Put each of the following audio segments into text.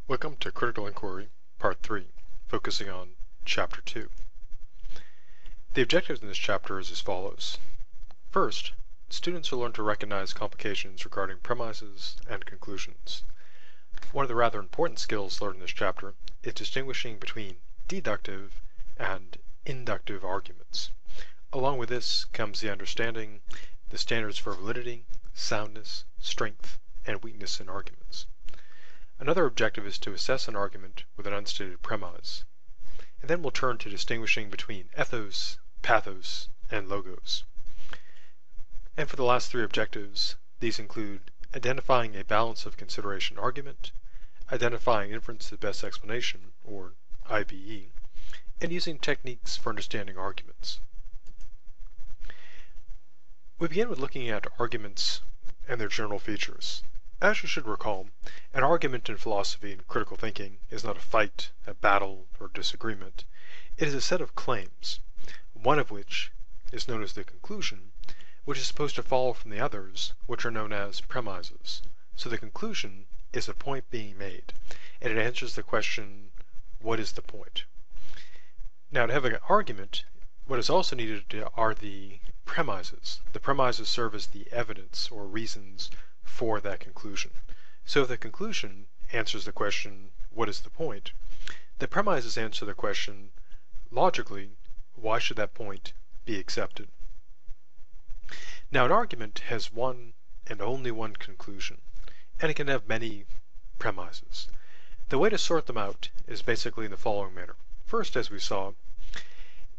Welcome to Critical Inquiry, Part 3, focusing on Chapter 2. The objectives in this chapter is as follows. First, students will learn to recognize complications regarding premises and conclusions. One of the rather important skills learned in this chapter is distinguishing between deductive and inductive arguments. Along with this comes the understanding the standards for validity, soundness, strength, and weakness in arguments. Another objective is to assess an argument with an unstated premise, and then we'll turn to distinguishing between ethos, pathos, and logos. And for the last three objectives, these include identifying a balance of consideration argument, identifying inference to best explanation, or IBE, and using techniques for understanding arguments. We begin with looking at arguments and their general features. As you should recall, an argument in philosophy and critical thinking is not a fight, a battle, or disagreement. It is a set of claims, one of which is known as the conclusion, which is supposed to follow from the others, which are known as premises. So the conclusion is a point being made, and it answers the question, what is the point? Now, to have an argument, what is also needed are the premises. The premises serve as the evidence or reasons for that conclusion. So if the conclusion answers the question, what is the point? The premises answer the question, logically, why should that point be accepted? Now, an argument has one and only one conclusion, and it can have many premises. The way to sort them out is basically in the following manner. First, as we saw,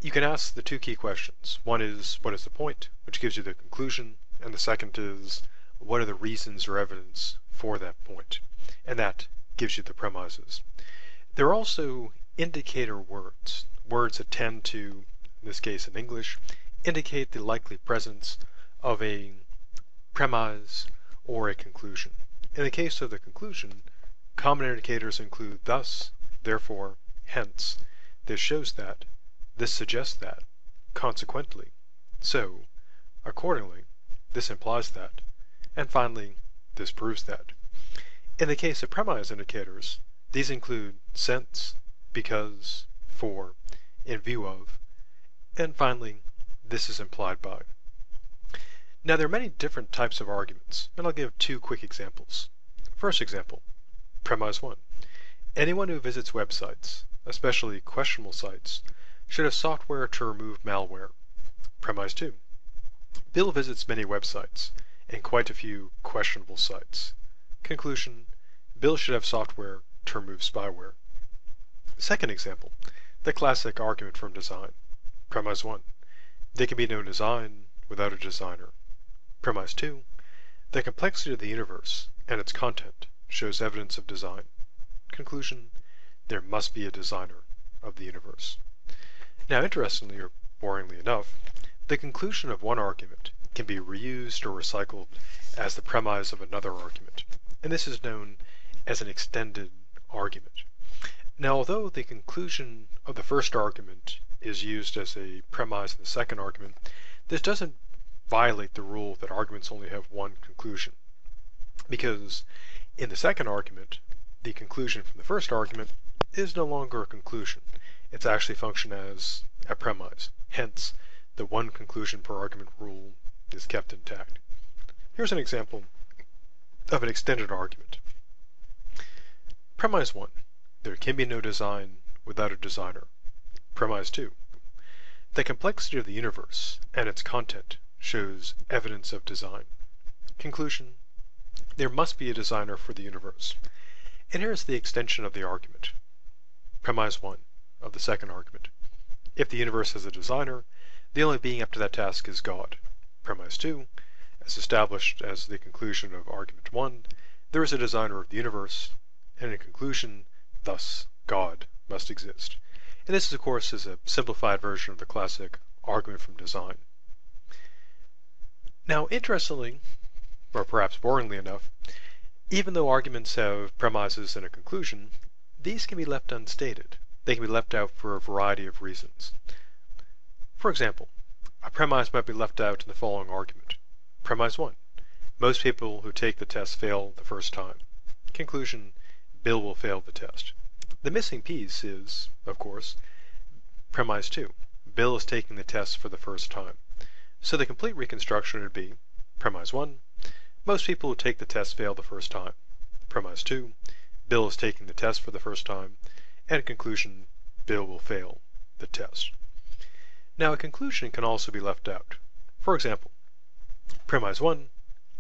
you can ask the two key questions. One is, what is the point, which gives you the conclusion, and the second is, what are the reasons or evidence for that point? And that gives you the premises. There are also indicator words, words that tend to, in this case in English, indicate the likely presence of a premise or a conclusion. In the case of the conclusion, common indicators include thus, therefore, hence, this shows that, this suggests that, consequently, so, accordingly, this implies that, and finally, this proves that. In the case of premise indicators, these include since, because, for, in view of, and finally, this is implied by. Now, there are many different types of arguments, and I'll give two quick examples. First example, premise 1. Anyone who visits websites, especially questionable sites, should have software to remove malware. Premise 2. Bill visits many websites, and quite a few questionable sites. Conclusion, Bill should have software to remove spyware. Second example, the classic argument from design. Premise 1. There can be no design without a designer. Premise 2. The complexity of the universe and its content shows evidence of design. Conclusion, there must be a designer of the universe. Now, interestingly or boringly enough, the conclusion of one argument can be reused or recycled as the premise of another argument, and this is known as an extended argument. Now, although the conclusion of the first argument is used as a premise in the second argument, this doesn't violate the rule that arguments only have one conclusion, because in the second argument, the conclusion from the first argument is no longer a conclusion. It's actually functioned as a premise. Hence, the one conclusion per argument rule is kept intact. Here's an example of an extended argument. Premise 1. There can be no design without a designer. Premise 2. The complexity of the universe and its content shows evidence of design. Conclusion, there must be a designer for the universe. And here's the extension of the argument. Premise 1 of the second argument. If the universe has a designer, the only being up to that task is God. Premise 2, as established as the conclusion of argument 1, there is a designer of the universe, and in conclusion, thus, God must exist. And this, of course, is a simplified version of the classic argument from design. Now, interestingly, or perhaps boringly enough, even though arguments have premises and a conclusion, these can be left unstated. They can be left out for a variety of reasons. For example, a premise might be left out in the following argument. Premise 1. Most people who take the test fail the first time. Conclusion, Bill will fail the test. The missing piece is, of course, premise 2. Bill is taking the test for the first time. So the complete reconstruction would be premise 1. Most people who take the test fail the first time. Premise 2. Bill is taking the test for the first time. And conclusion, Bill will fail the test. Now a conclusion can also be left out. For example, premise 1.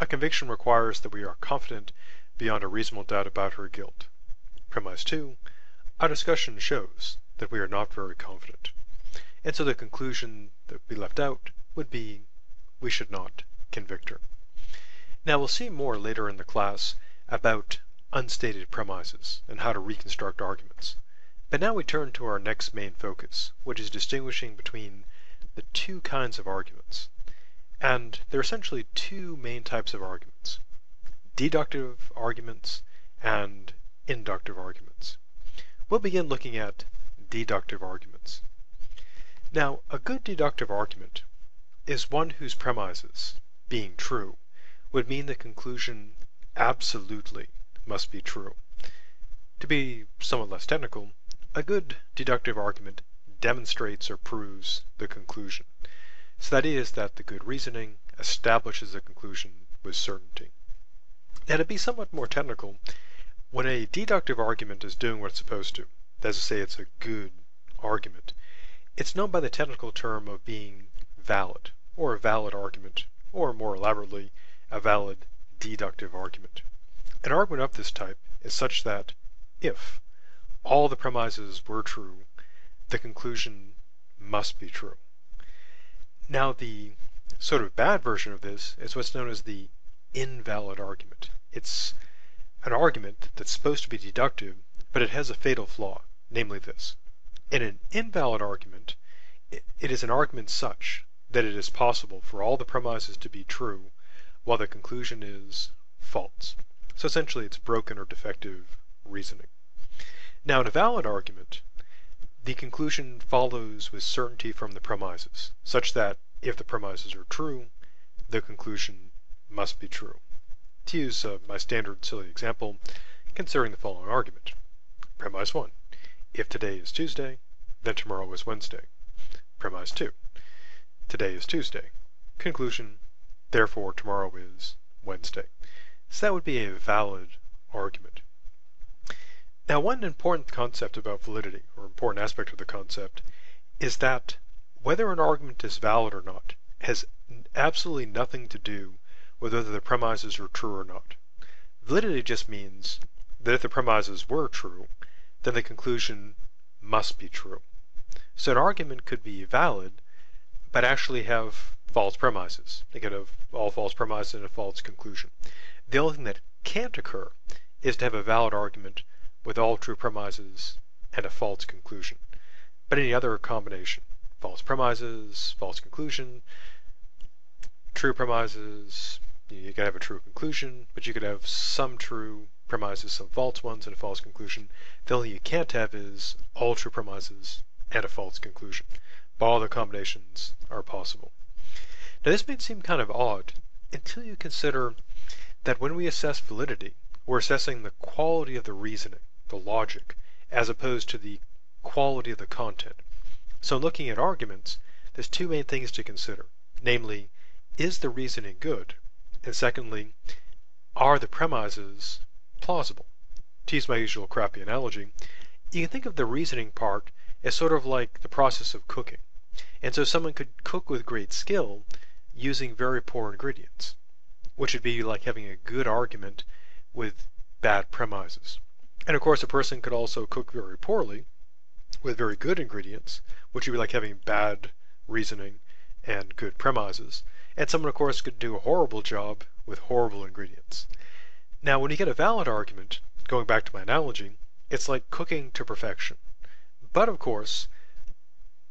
A conviction requires that we are confident beyond a reasonable doubt about her guilt. Premise 2. Our discussion shows that we are not very confident. And so the conclusion that we left out would be we should not convict her. Now we'll see more later in the class about unstated premises and how to reconstruct arguments. But now we turn to our next main focus, which is distinguishing between the two kinds of arguments. And there are essentially two main types of arguments: deductive arguments and inductive arguments. We'll begin looking at deductive arguments. Now, a good deductive argument is one whose premises, being true, would mean the conclusion absolutely must be true. To be somewhat less technical, a good deductive argument demonstrates or proves the conclusion. So that is that the good reasoning establishes the conclusion with certainty. Now to be somewhat more technical, when a deductive argument is doing what it's supposed to, that is to say it's a good argument, it's known by the technical term of being valid, or a valid argument, or more elaborately, a valid deductive argument. An argument of this type is such that if all the premises were true, the conclusion must be true. Now the sort of bad version of this is what's known as the invalid argument. It's an argument that's supposed to be deductive, but it has a fatal flaw, namely this. In an invalid argument, it is an argument such that it is possible for all the premises to be true while the conclusion is false. So essentially it's broken or defective reasoning. Now in a valid argument, the conclusion follows with certainty from the premises, such that if the premises are true, the conclusion must be true. To use my standard silly example, considering the following argument. Premise 1. If today is Tuesday, then tomorrow is Wednesday. Premise 2. Today is Tuesday. Conclusion, therefore tomorrow is Wednesday. So that would be a valid argument. Now one important concept about validity, or important aspect of the concept, is that whether an argument is valid or not has absolutely nothing to do with whether the premises are true or not. Validity just means that if the premises were true, then the conclusion must be true. So an argument could be valid, but actually have false premises. It could have all false premises and a false conclusion. The only thing that can't occur is to have a valid argument with all true premises and a false conclusion. But any other combination, false premises, false conclusion, true premises, you could have a true conclusion, but you could have some true premises, some false ones, and a false conclusion. The only you can't have is all true premises and a false conclusion. But all the combinations are possible. Now this may seem kind of odd until you consider that when we assess validity, we're assessing the quality of the reasoning, the logic, as opposed to the quality of the content. So in looking at arguments, there's two main things to consider. Namely, is the reasoning good? And secondly, are the premises plausible? To use my usual crappy analogy, you can think of the reasoning part as sort of like the process of cooking. And so someone could cook with great skill using very poor ingredients, which would be like having a good argument with bad premises. And of course a person could also cook very poorly with very good ingredients, which would be like having bad reasoning and good premises. And someone of course could do a horrible job with horrible ingredients. Now when you get a valid argument, going back to my analogy, it's like cooking to perfection. But of course,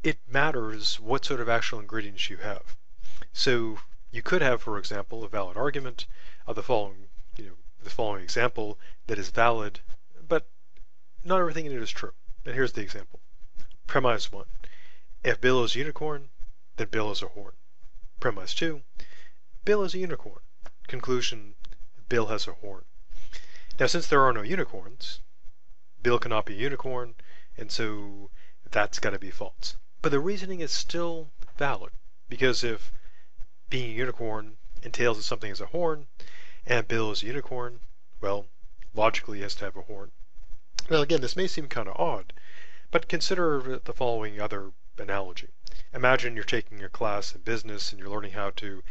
it matters what sort of actual ingredients you have. So you could have, for example, a valid argument of the following example that is valid, but not everything in it is true. And here's the example. Premise 1. If Bill is a unicorn, then Bill is a horn. Premise 2. Bill is a unicorn. Conclusion, Bill has a horn. Now since there are no unicorns, Bill cannot be a unicorn, and so that's got to be false. But the reasoning is still valid, because if being a unicorn entails that something is a horn, and Bill is a unicorn, well, logically he has to have a horn. Now again, this may seem kind of odd, but consider the following other analogy. Imagine you're taking a class in business and you're learning how to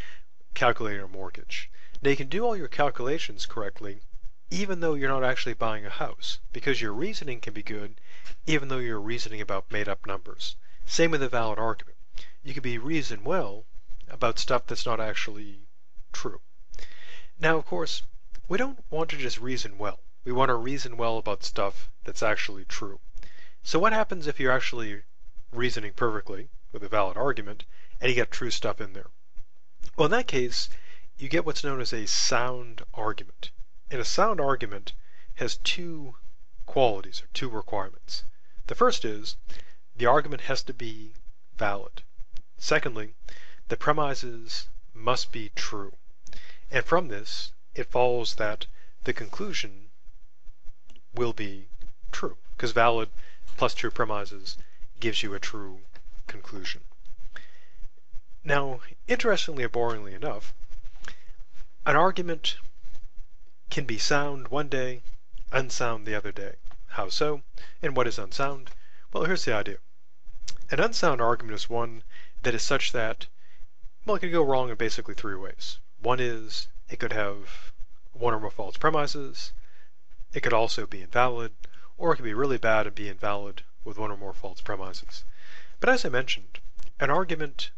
calculate a mortgage. Now you can do all your calculations correctly even though you're not actually buying a house, because your reasoning can be good even though you're reasoning about made-up numbers. Same with a valid argument. You can be reason well about stuff that's not actually true. Now, of course, we don't want to just reason well. We want to reason well about stuff that's actually true. So what happens if you're actually reasoning perfectly with a valid argument and you get true stuff in there? Well, in that case, you get what's known as a sound argument. And a sound argument has two qualities or two requirements. The first is the argument has to be valid. Secondly, the premises must be true. And from this, it follows that the conclusion will be true, because valid plus true premises gives you a true conclusion. Now, interestingly or boringly enough, an argument can be sound one day, unsound the other day. How so? And what is unsound? Well, here's the idea. An unsound argument is one that is such that, well, it could go wrong in basically three ways. One is it could have one or more false premises, it could also be invalid, or it could be really bad and be invalid with one or more false premises. But as I mentioned, an argument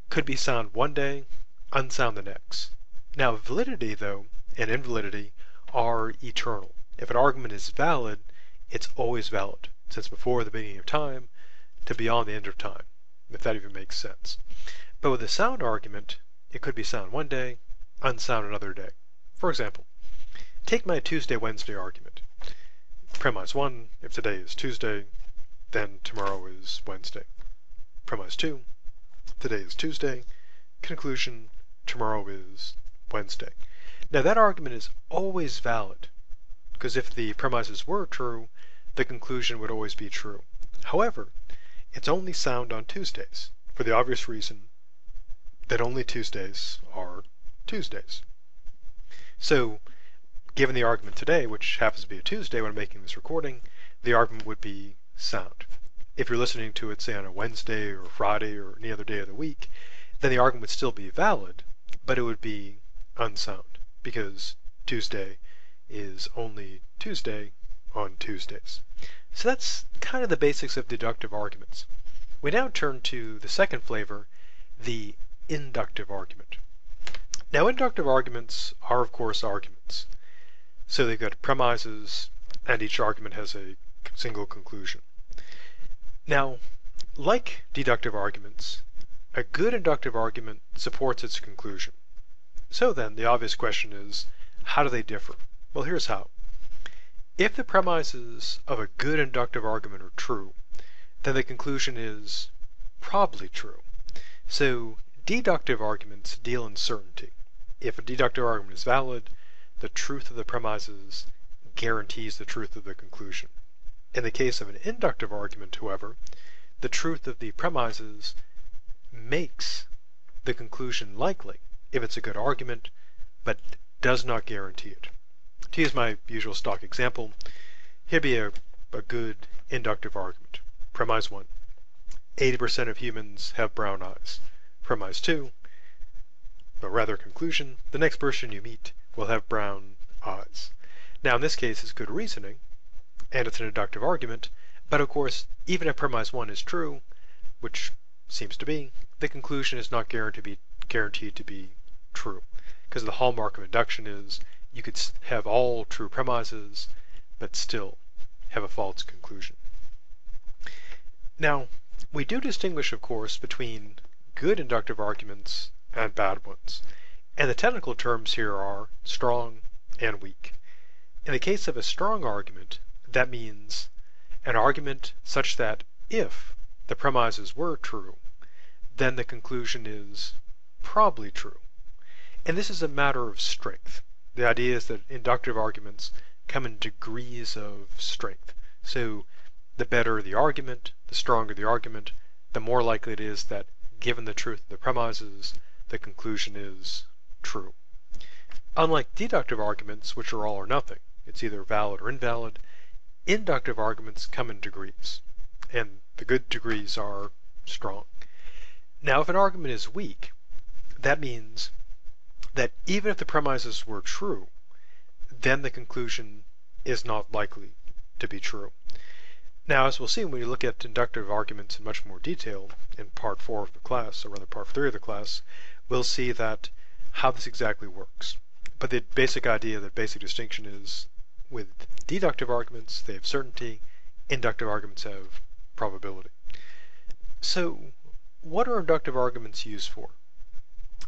could be sound one day, unsound the next. Now, validity, though, and invalidity are eternal. If an argument is valid, it's always valid, since before the beginning of time to beyond the end of time, if that even makes sense. But with a sound argument, it could be sound one day, unsound another day. For example, take my Tuesday-Wednesday argument. Premise 1, if today is Tuesday, then tomorrow is Wednesday. Premise 2, today is Tuesday, conclusion, tomorrow is Wednesday. Now that argument is always valid, because if the premises were true, the conclusion would always be true. However, it's only sound on Tuesdays, for the obvious reason that only Tuesdays are Tuesdays. So, given the argument today, which happens to be a Tuesday when I'm making this recording, the argument would be sound. If you're listening to it, say, on a Wednesday or Friday or any other day of the week, then the argument would still be valid, but it would be unsound, because Tuesday is only Tuesday on Tuesdays. So that's kind of the basics of deductive arguments. We now turn to the second flavor, the inductive argument. Now, inductive arguments are, of course, arguments. So they've got premises, and each argument has a single conclusion. Now, like deductive arguments, a good inductive argument supports its conclusion. So then, the obvious question is, how do they differ? Well, here's how. If the premises of a good inductive argument are true, then the conclusion is probably true. So, deductive arguments deal in certainty. If a deductive argument is valid, the truth of the premises guarantees the truth of the conclusion. In the case of an inductive argument, however, the truth of the premises makes the conclusion likely if it's a good argument, but does not guarantee it. To use my usual stock example, here'd be a good inductive argument. Premise 1, 80% of humans have brown eyes. Premise 2, or rather conclusion, the next person you meet will have brown eyes. Now in this case it's good reasoning, and it's an inductive argument, but of course even if premise 1 is true, which seems to be, the conclusion is not guaranteed to be true, because the hallmark of induction is you could have all true premises but still have a false conclusion. Now, we do distinguish, of course, between good inductive arguments and bad ones, and the technical terms here are strong and weak. In the case of a strong argument, that means an argument such that if the premises were true, then the conclusion is probably true. And this is a matter of strength. The idea is that inductive arguments come in degrees of strength. So the better the argument, the stronger the argument, the more likely it is that, given the truth of the premises, the conclusion is true. Unlike deductive arguments, which are all or nothing, it's either valid or invalid, inductive arguments come in degrees, and the good degrees are strong. Now, if an argument is weak, that means that even if the premises were true, then the conclusion is not likely to be true. Now, as we'll see when we look at inductive arguments in much more detail in part 4 of the class, or rather part 3 of the class, we'll see that how this exactly works. But the basic idea, the basic distinction is with deductive arguments, they have certainty, inductive arguments have probability. So, what are inductive arguments used for?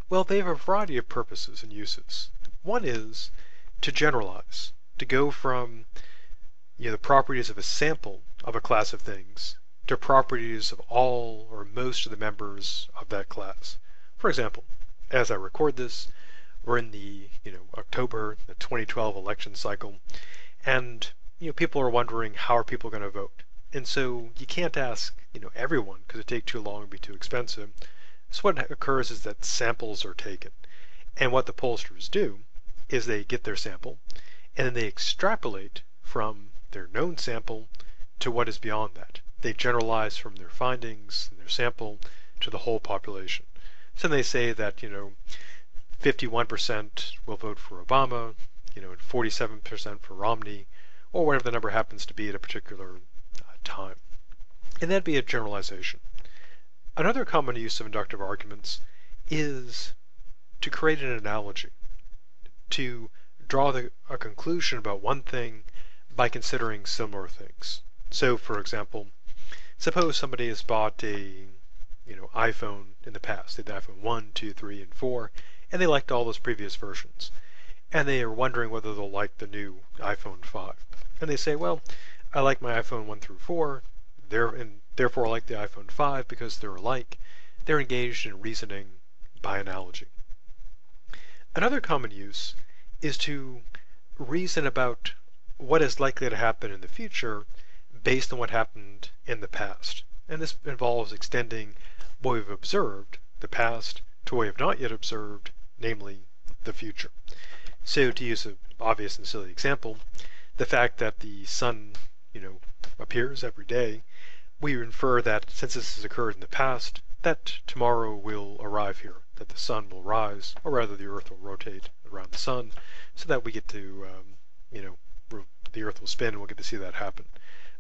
Well, they have a variety of purposes and uses. One is to generalize, to go from the properties of a sample of a class of things to properties of all or most of the members of that class. For example, as I record this, we're in the October the 2012 election cycle, and people are wondering how are people going to vote. And so you can't ask everyone because it'd take too long and be too expensive. So what occurs is that samples are taken, and what the pollsters do is they get their sample and then they extrapolate from their known sample to what is beyond that. They generalize from their findings and their sample to the whole population. So they say that 51% will vote for Obama, and 47% for Romney, or whatever the number happens to be at a particular time. And that'd be a generalization. Another common use of inductive arguments is to create an analogy, to draw a conclusion about one thing by considering similar things. So, for example, suppose somebody has bought a iPhone in the past. They had the iPhone 1, 2, 3, and 4, and they liked all those previous versions. And they are wondering whether they'll like the new iPhone 5. And they say, well, I like my iPhone 1 through 4, and therefore I like the iPhone 5 because they're alike. They're engaged in reasoning by analogy. Another common use is to reason about what is likely to happen in the future based on what happened in the past. And this involves extending what we've observed, the past, to what we have not yet observed, namely the future. So to use an obvious and silly example, the fact that the sun, appears every day, we infer that since this has occurred in the past, that tomorrow will arrive here, that the sun will rise, or rather the earth will rotate around the sun, so that we get to, the earth will spin and we'll get to see that happen.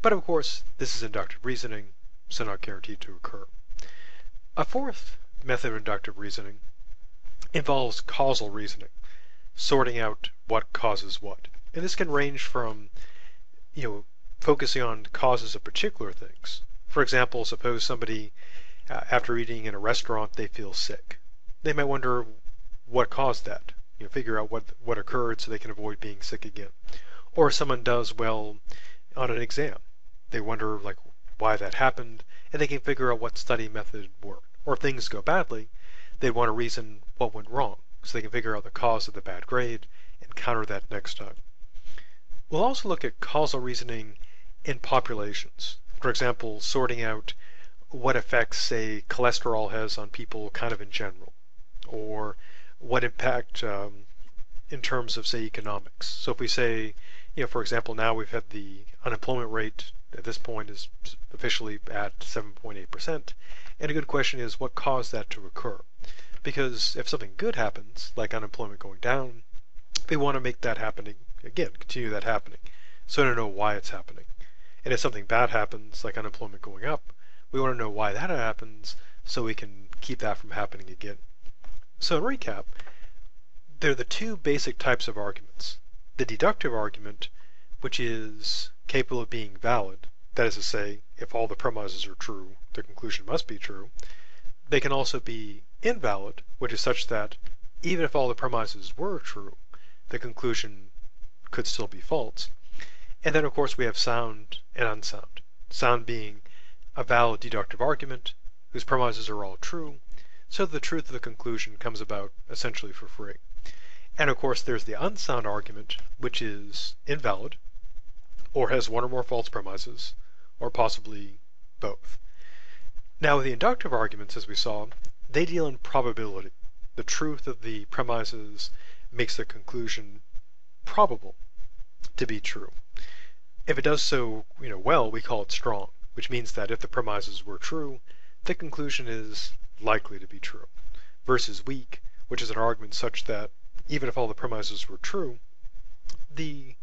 But of course, this is inductive reasoning, so not guaranteed to occur. A fourth method of inductive reasoning involves causal reasoning, sorting out what causes what. And this can range from, focusing on causes of particular things. For example, suppose somebody, after eating in a restaurant, they feel sick. They might wonder what caused that. Figure out what occurred so they can avoid being sick again. Or someone does well on an exam. They wonder why that happened, and they can figure out what study method worked. Or if things go badly, they want to reason what went wrong, so they can figure out the cause of the bad grade and counter that next time. We'll also look at causal reasoning in populations. For example, sorting out what effects, say, cholesterol has on people kind of in general, or what impact in terms of, say, economics. So if we say, for example, now we've had the unemployment rate at this point is officially at 7.8%, and a good question is what caused that to occur? Because if something good happens, like unemployment going down, we want to make that happening again, continue that happening, so to know why it's happening. And if something bad happens, like unemployment going up, we want to know why that happens, so we can keep that from happening again. So in recap, there are the two basic types of arguments. The deductive argument, which is capable of being valid, that is to say, if all the premises are true, the conclusion must be true. They can also be invalid, which is such that even if all the premises were true, the conclusion could still be false. And then of course we have sound and unsound. Sound being a valid deductive argument whose premises are all true, so the truth of the conclusion comes about essentially for free. And of course there's the unsound argument, which is invalid, or has one or more false premises, or possibly both. Now with the inductive arguments, as we saw, they deal in probability. The truth of the premises makes the conclusion probable to be true. If it does so, well, we call it strong, which means that if the premises were true, the conclusion is likely to be true, versus weak, which is an argument such that even if all the premises were true, the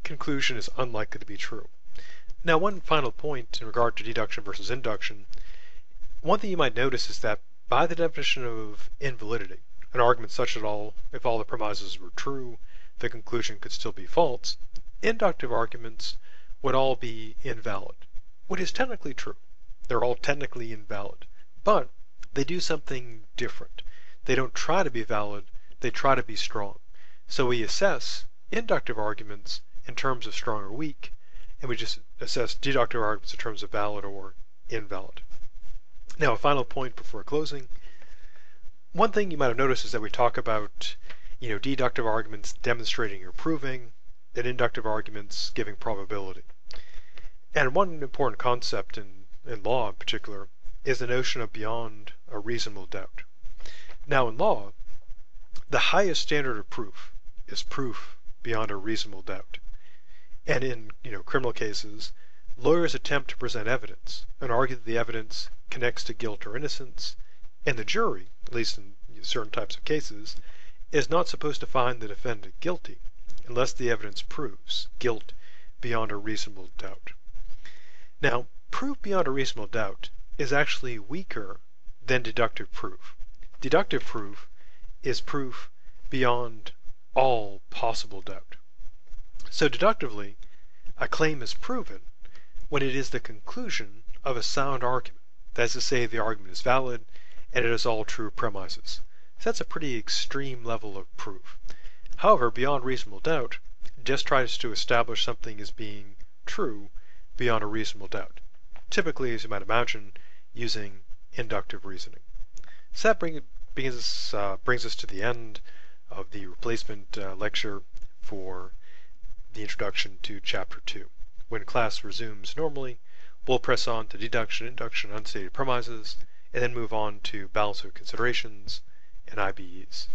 conclusion is unlikely to be true. Now, one final point in regard to deduction versus induction, one thing you might notice is that by the definition of invalidity, an argument such that if all the premises were true, the conclusion could still be false, inductive arguments would all be invalid, which is technically true. They're all technically invalid, but they do something different. They don't try to be valid, they try to be strong. So we assess inductive arguments in terms of strong or weak, and we just assess deductive arguments in terms of valid or invalid. Now, a final point before closing. One thing you might have noticed is that we talk about, deductive arguments demonstrating or proving, and inductive arguments giving probability. And one important concept in law in particular is the notion of beyond a reasonable doubt. Now in law, the highest standard of proof is proof beyond a reasonable doubt. And in criminal cases, lawyers attempt to present evidence and argue that the evidence connects to guilt or innocence, and the jury, at least in certain types of cases, is not supposed to find the defendant guilty unless the evidence proves guilt beyond a reasonable doubt. Now, proof beyond a reasonable doubt is actually weaker than deductive proof. Deductive proof is proof beyond all possible doubt. So deductively, a claim is proven when it is the conclusion of a sound argument. That is to say, the argument is valid and it has all true premises. So that's a pretty extreme level of proof. However, beyond reasonable doubt just tries to establish something as being true beyond a reasonable doubt, typically, as you might imagine, using inductive reasoning. So that brings us to the end of the replacement lecture for the introduction to Chapter 2. When class resumes normally, we'll press on to deduction, induction, unstated premises, and then move on to balance of considerations and IBEs.